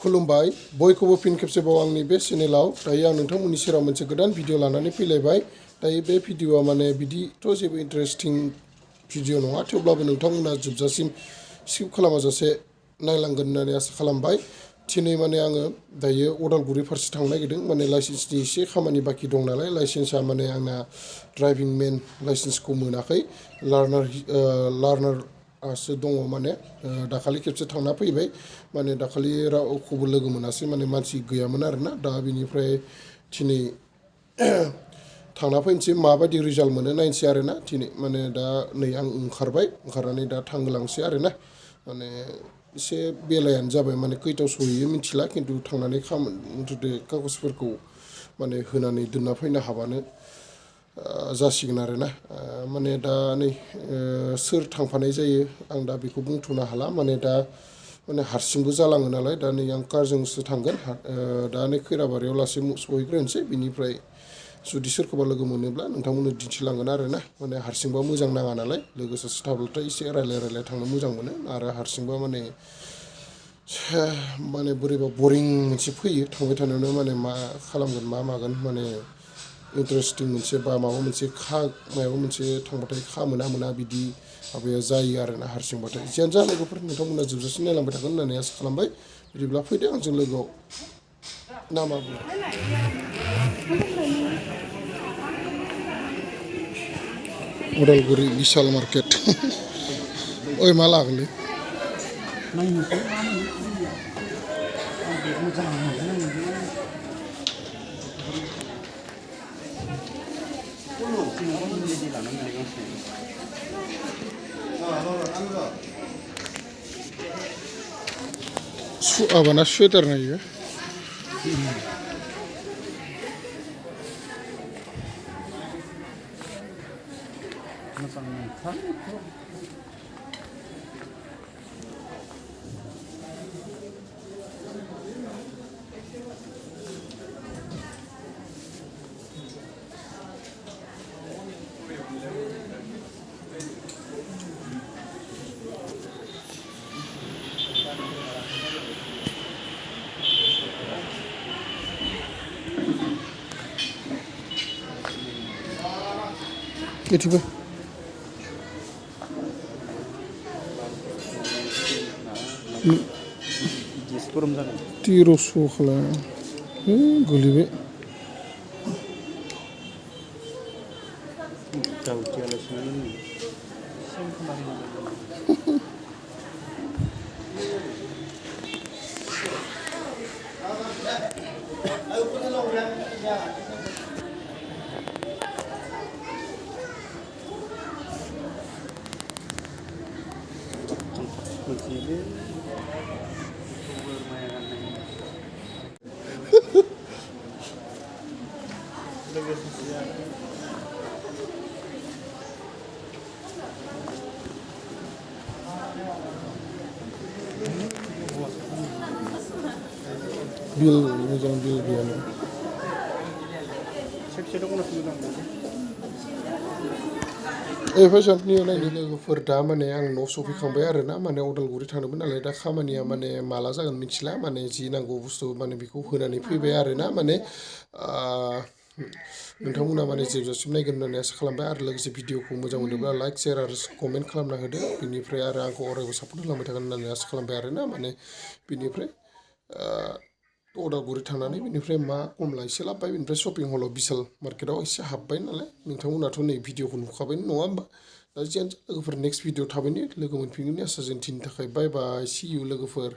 खुलुमबाय बयखौबो फिन खेबसेबाव आंनि बे चेनेलाव दायो आं नोंथांमोननि सेराव मोनसे गोदान भिडिअ लानानै फैलायबाय दायो बे भिडिअआ माने बिदिथ' जेबो इन्टारेस्टिं भिडिअ नङा थेवब्लाबो नोंथांमोना जोबजासिम स्किप खालामाजासे नायलांगोन होननानै आसा खालामबाय दिनै माने आङो दायो उदालगुरि फारसे थांनो नागिरदों माने लाइसेन्सनि एसे खामानि बाखि दं नालाय लाइसेन्सआ माने आंना ड्राइभिं मेन लाइसेन्सखौ मोनाखै लार्नारसो दङ माने दाखालि खेबसे थांना फैबाय माने दाखालि रावखौबो लोगो मोनासै माने मानसि गैयामोन आरोना दा बिनिफ्राय दिनै थांना फैनोसै माबायदि रिजाल्ट मोनो नायनोसै आरोना दिनै माने दा नै आं ओंखारनानै दा थांलांसै आरोना माने एसे बेलायानो जाबाय माने खैथायाव सहैयो मिथिला खिन्थु थांनानै कागजफोरखौ माने होनानै दोनना फैनो हाबानो जासिगोन आरोना माने दा नै सोर थांफानाय जायो आं दा बेखौ बुंथ'नो हाला माने दा माने हारसिंबो जालाङो नालाय दा नै आं कारजोंसो थांगोन दा नै खैराबारियाव लासै सहैग्रोनोसै बिनिफ्राय जुदि सोरखौबा लोगो मोनोब्ला नोंथांमोननो दिन्थिलांगोन आरोना माने हारसिंबा मोजां नाङा नालाय लोगो सासे थाब्लाथाय एसे रायलाय थांनो मोजां मोनो आरो हारसिंबा माने बोरैबा बरिं मोनसे फैयो थांबाय थानायावनो माने मा खालामगोन मा मागोन माने इन्टारेस्टिं मोनसे बा माबा मोनसे थांबाथाय मोना बिदि माबाया जायो आरोना हारसिंबाथाय जियानो जा लोगोफोर नोंथांमोना जोबजासिम नायलांबाय थागोन होननानै आसा खालामबाय बिदिब्ला फैदो आंजों लोगोआव नामा उदालगुरि बिशाल मार्केट ओइ मा लागोनलै माबाना सुवेटार नायो Itu 1300 खालाय गोलैबाय bil moजां bil गैयानो फैसानि नायनो लोगोफोर दा माने आं न' सफैखांबाय आरोना माने उदालगुरि थांदोंमोन नालाय दा खामानिया माने माला जागोन मिथिला माने जि नांगौ बुस्थु माने बेखौ होनानै फैबाय आरोना माने नोंथांमोना माने जोबजासिम नायगोन होननानै आसा खालामबाय आरो लोगोसे भिडिअखौ मोजां मोनोब्ला लाइक शेयार आरो कमेन्ट खालामना होदो बिनिफ्राय आरो आंखौ अरायबो सापर्ट होलांबाय थागोन होननानै आसा खालामबाय आरोना माने बिनिफ्राय उदालगुरि थांनानै बिनिफ्राय मा कमला एसे लाबोबाय बिनिफ्राय शपिं हलाव बिशाल मार्केटआव एसे हाबबाय नालाय नोंथांमोनाथ' नै भिडिअखौ नुखाबाय नङा होमबा दा जियानो जा लोगोफोर नेक्स्ट भिडिअ थाबैनो लोगो मोनफिनगोननि आसा जों दिनैनि थाखाय बाय बाय सि इउ लोगोफोर